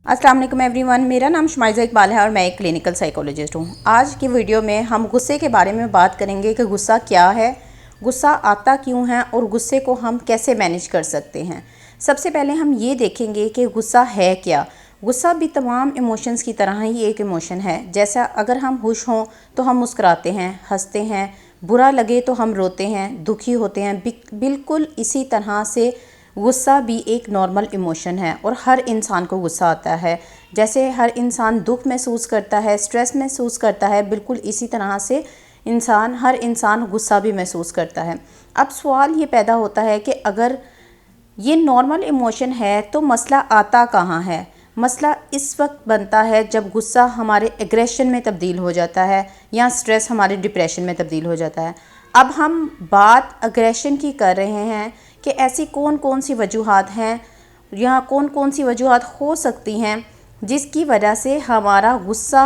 अस्सलाम वालेकुम एवरीवन, मेरा नाम शुमाइज़ा इकबाल है और मैं एक क्लिनिकल साइकोलॉजिस्ट हूँ। आज की वीडियो में हम गुस्से के बारे में बात करेंगे कि गुस्सा क्या है, गुस्सा आता क्यों है और गुस्से को हम कैसे मैनेज कर सकते हैं। सबसे पहले हम ये देखेंगे कि गुस्सा है क्या। गुस्सा भी तमाम इमोशंस की तरह ही एक इमोशन है। जैसा अगर हम खुश हों तो हम मुस्कुराते हैं, हंसते हैं, बुरा लगे तो हम रोते हैं, दुखी होते हैं। बिल्कुल इसी तरह से गुस्सा भी एक नॉर्मल इमोशन है और हर इंसान को गुस्सा आता है। जैसे हर इंसान दुख महसूस करता है, स्ट्रेस महसूस करता है, बिल्कुल इसी तरह से हर इंसान गुस्सा भी महसूस करता है। अब सवाल ये पैदा होता है कि अगर ये नॉर्मल इमोशन है तो मसला आता कहाँ है। मसला इस वक्त बनता है जब गुस्सा हमारे एग्रेशन में तब्दील हो जाता है या स्ट्रेस हमारे डिप्रेशन में तब्दील हो जाता है। अब हम बात एग्रेशन की कर रहे हैं कि ऐसी कौन कौन सी वजूहात हैं या कौन कौन सी वजूहात हो सकती हैं जिसकी वजह से हमारा गुस्सा,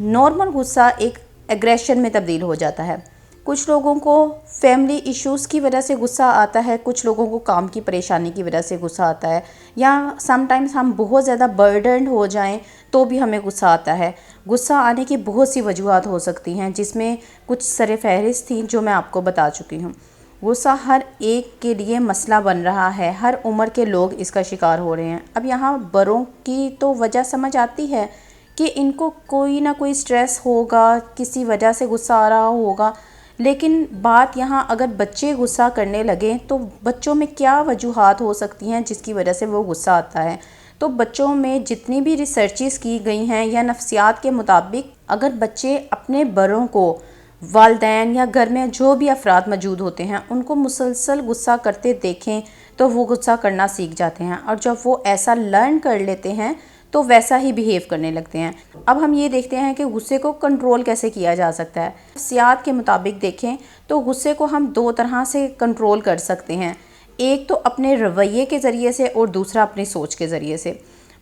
नॉर्मल गुस्सा, एक एग्रेशन में तब्दील हो जाता है। कुछ लोगों को फैमिली इश्यूज़ की वजह से गुस्सा आता है, कुछ लोगों को काम की परेशानी की वजह से गुस्सा आता है, या समटाइम्स हम बहुत ज़्यादा बर्डन्ड हो जाएं तो भी हमें गुस्सा आता है। गुस्सा आने की बहुत सी वजूहात हो सकती हैं जिसमें कुछ सरे फहरिस्त थी जो मैं आपको बता चुकी हूँ। गुस्सा हर एक के लिए मसला बन रहा है, हर उम्र के लोग इसका शिकार हो रहे हैं। अब यहाँ बड़ों की तो वजह समझ आती है कि इनको कोई ना कोई स्ट्रेस होगा, किसी वजह से गुस्सा आ रहा होगा, लेकिन बात यहाँ अगर बच्चे गुस्सा करने लगें तो बच्चों में क्या वजूहात हो सकती हैं जिसकी वजह से वो गुस्सा आता है। तो बच्चों में जितनी भी रिसर्चेस की गई हैं या नफ्सियात के मुताबिक, अगर बच्चे अपने बड़ों को, वालिदैन या घर में जो भी अफराद मौजूद होते हैं, उनको मुसलसल गुस्सा करते देखें तो वो गुस्सा करना सीख जाते हैं और जब वो ऐसा लर्न कर लेते हैं तो वैसा ही बिहेव करने लगते हैं। अब हम ये देखते हैं कि गुस्से को कंट्रोल कैसे किया जा सकता है। नफ्सियात के मुताबिक देखें तो गुस्से को हम दो तरह से कंट्रोल कर सकते हैं, एक तो अपने रवैये के ज़रिए से और दूसरा अपनी सोच के ज़रिए से।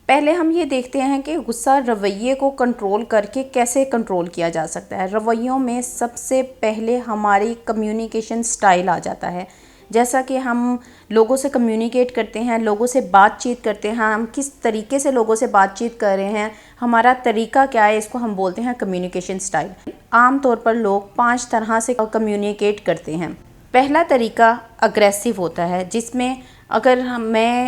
पहले हम ये देखते हैं कि गुस्सा रवैये को कंट्रोल करके कैसे कंट्रोल किया जा सकता है। रवैयों में सबसे पहले हमारी कम्युनिकेशन स्टाइल आ जाता है। जैसा कि हम लोगों से कम्युनिकेट करते हैं, लोगों से बातचीत करते हैं, हम किस तरीके से लोगों से बातचीत कर रहे हैं, हमारा तरीका क्या है, इसको हम बोलते हैं कम्युनिकेशन स्टाइल। आम तौर पर लोग 5 तरह से कम्युनिकेट करते हैं। पहला तरीका अग्रेसिव होता है, जिसमें अगर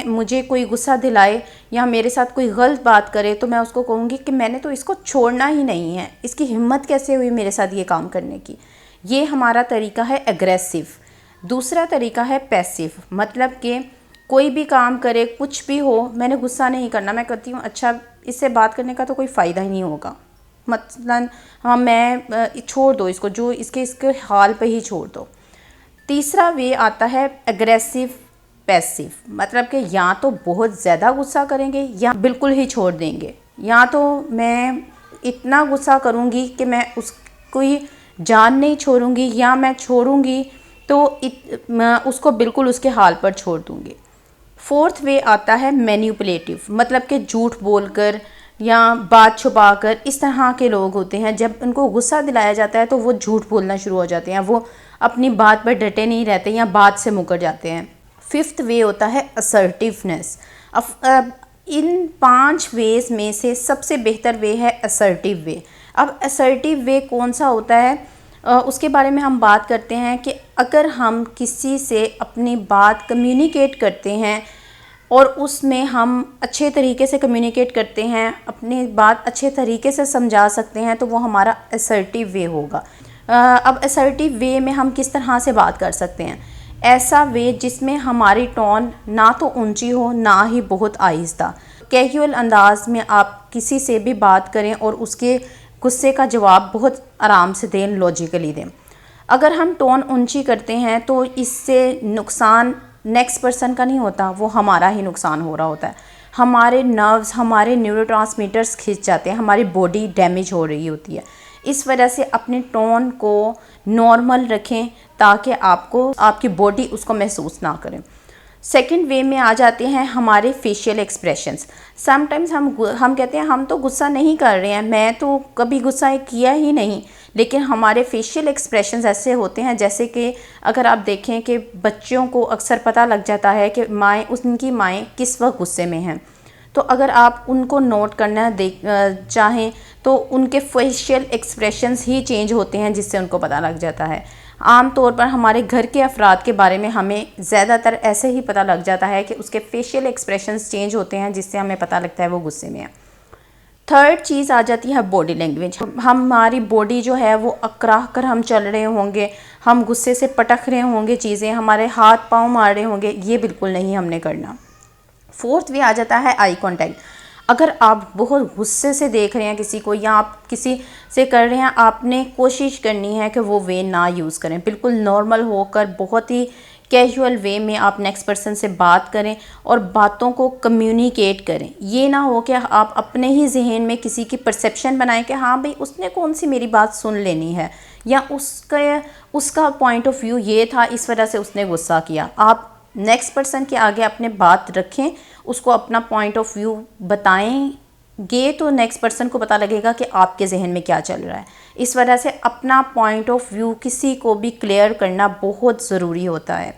मुझे कोई गुस्सा दिलाए या मेरे साथ कोई गलत बात करे तो मैं उसको कहूँगी कि मैंने तो इसको छोड़ना ही नहीं है, इसकी हिम्मत कैसे हुई मेरे साथ ये काम करने की। ये हमारा तरीका है एग्रेसिव। दूसरा तरीका है पैसिव, मतलब कि कोई भी काम करे, कुछ भी हो, मैंने गुस्सा नहीं करना, मैं कहती हूँ अच्छा इससे बात करने का तो कोई फ़ायदा ही नहीं होगा, मतलब हाँ मैं छोड़ दो इसको, जो इसके हाल पे ही छोड़ दो। तीसरा वे आता है एग्रेसिव पैसिव, मतलब कि या तो बहुत ज़्यादा गुस्सा करेंगे या बिल्कुल ही छोड़ देंगे, या तो मैं इतना गुस्सा करूँगी कि मैं उसको ही जान नहीं छोड़ूंगी, या मैं छोड़ूंगी तो उसको बिल्कुल उसके हाल पर छोड़ दूँगी। फोर्थ वे आता है मैनिपुलेटिव, मतलब कि झूठ बोलकर या बात छुपाकर, इस तरह के लोग होते हैं जब उनको गुस्सा दिलाया जाता है तो वो झूठ बोलना शुरू हो जाते हैं, वो अपनी बात पर डटे नहीं रहते या बात से मुकर जाते हैं। फिफ्थ वे होता है असर्टिवनेस। इन 5 वेज में से सबसे बेहतर वे है असर्टिव वे। अब असर्टिव वे कौन सा होता है उसके बारे में हम बात करते हैं कि अगर हम किसी से अपनी बात कम्युनिकेट करते हैं और उसमें हम अच्छे तरीके से कम्युनिकेट करते हैं, अपनी बात अच्छे तरीके से समझा सकते हैं, तो वो हमारा असर्टिव वे होगा। अब असर्टिव वे में हम किस तरह से बात कर सकते हैं? ऐसा वे जिसमें हमारी टोन ना तो ऊंची हो ना ही बहुत आहिस्ता, कैजुअल अंदाज में आप किसी से भी बात करें और उसके गुस्से का जवाब बहुत आराम से दें, लॉजिकली दें। अगर हम टोन ऊंची करते हैं तो इससे नुकसान नेक्स्ट पर्सन का नहीं होता, वो हमारा ही नुकसान हो रहा होता है। हमारे नर्व्स, हमारे न्यूरोट्रांसमीटर्स खिंच जाते हैं, हमारी बॉडी डैमेज हो रही होती है। इस वजह से अपने टोन को नॉर्मल रखें ताकि आपकी बॉडी उसको महसूस ना करें। सेकंड वे में आ जाते हैं हमारे फेशियल एक्सप्रेशंस। समटाइम्स हम कहते हैं हम तो गुस्सा नहीं कर रहे हैं, मैं तो कभी गुस्सा किया ही नहीं, लेकिन हमारे फेशियल एक्सप्रेशंस ऐसे होते हैं जैसे कि अगर आप देखें कि बच्चों को अक्सर पता लग जाता है कि उनकी माएँ किस वक्त गुस्से में हैं, तो अगर आप उनको नोट करना चाहें तो उनके फेशियल एक्सप्रेशंस ही चेंज होते हैं, जिससे उनको पता लग जाता है। आम तौर पर हमारे घर के अफराद के बारे में हमें ज़्यादातर ऐसे ही पता लग जाता है कि उसके फेशियल एक्सप्रेशंस चेंज होते हैं, जिससे हमें पता लगता है वो गुस्से में है। थर्ड चीज़ आ जाती है बॉडी लैंग्वेज। हमारी बॉडी जो है वो अकड़ा कर हम चल रहे होंगे, हम गुस्से से पटक रहे होंगे चीज़ें, हमारे हाथ पाँव मार रहे होंगे, ये बिल्कुल नहीं हमने करना। फोर्थ वे आ जाता है आई कांटेक्ट। अगर आप बहुत गुस्से से देख रहे हैं किसी को या आप किसी से कर रहे हैं, आपने कोशिश करनी है कि वो वे ना यूज़ करें। बिल्कुल नॉर्मल होकर बहुत ही कैजुअल वे में आप नेक्स्ट पर्सन से बात करें और बातों को कम्युनिकेट करें। ये ना हो कि आप अपने ही जहन में किसी की परसेप्शन बनाएं कि हाँ भाई उसने कौन सी मेरी बात सुन लेनी है, या उसका पॉइंट ऑफ व्यू ये था, इस वजह से उसने गुस्सा किया। आप नेक्स्ट पर्सन के आगे अपने बात रखें, उसको अपना पॉइंट ऑफ व्यू बताएंगे तो नेक्स्ट पर्सन को पता लगेगा कि आपके जहन में क्या चल रहा है। इस वजह से अपना पॉइंट ऑफ व्यू किसी को भी क्लियर करना बहुत ज़रूरी होता है।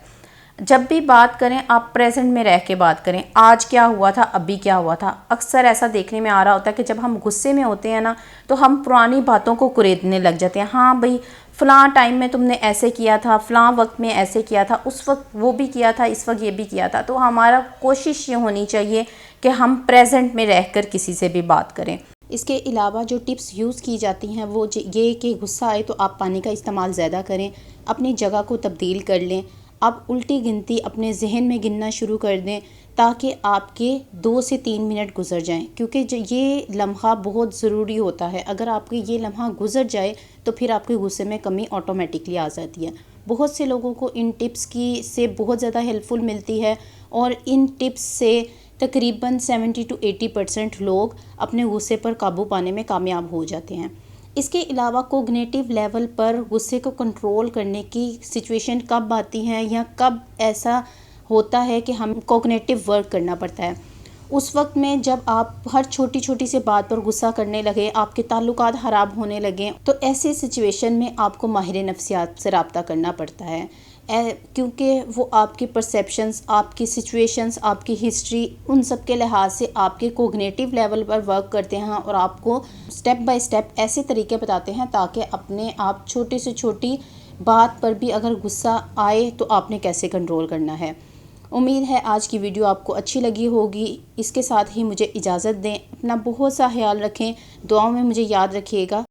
जब भी बात करें आप प्रेजेंट में रह के बात करें, आज क्या हुआ था, अभी क्या हुआ था। अक्सर ऐसा देखने में आ रहा होता है कि जब हम गुस्से में होते हैं ना, तो हम पुरानी बातों को कुरेदने लग जाते हैं। हाँ भाई फ़लाँ टाइम में तुमने ऐसे किया था, फ़लाँ वक्त में ऐसे किया था, उस वक्त वो भी किया था, इस वक्त ये भी किया था। तो हमारा कोशिश ये होनी चाहिए कि हम प्रेजेंट में रहकर किसी से भी बात करें। इसके अलावा जो टिप्स यूज़ की जाती हैं वो ये कि गुस्सा आए तो आप पानी का इस्तेमाल ज़्यादा करें, अपनी जगह को तब्दील कर लें, आप उल्टी गिनती अपने जहन में गिनना शुरू कर दें ताकि आपके 2 से 3 मिनट गुजर जाएं, क्योंकि जो ये लम्हा बहुत ज़रूरी होता है। अगर आपके ये लम्हा गुजर जाए तो फिर आपके गुस्से में कमी ऑटोमेटिकली आ जाती है। बहुत से लोगों को इन टिप्स से बहुत ज़्यादा हेल्पफुल मिलती है और इन टिप्स से तकरीबन 70 to 80% लोग अपने गुस्से पर काबू पाने में कामयाब हो जाते हैं। इसके अलावा कोग्निटिव लेवल पर गुस्से को कंट्रोल करने की सिचुएशन कब आती हैं या कब ऐसा होता है कि हम कोग्निटिव वर्क करना पड़ता है, उस वक्त में जब आप हर छोटी छोटी सी बात पर गुस्सा करने लगे, आपके ताल्लुकात ख़राब होने लगे, तो ऐसी सिचुएशन में आपको माहिर नफ्सियात से रब्ता करना पड़ता है, क्योंकि वो आपकी परसेप्शंस, आपकी सिचुएशंस, आपकी हिस्ट्री, उन सब के लिहाज से आपके कोग्निटिव लेवल पर वर्क करते हैं और आपको स्टेप बाय स्टेप ऐसे तरीके बताते हैं ताकि अपने आप छोटी से छोटी बात पर भी अगर गुस्सा आए तो आपने कैसे कंट्रोल करना है। उम्मीद है आज की वीडियो आपको अच्छी लगी होगी। इसके साथ ही मुझे इजाज़त दें। अपना बहुत सा ख्याल रखें, दुआओं में मुझे याद रखिएगा।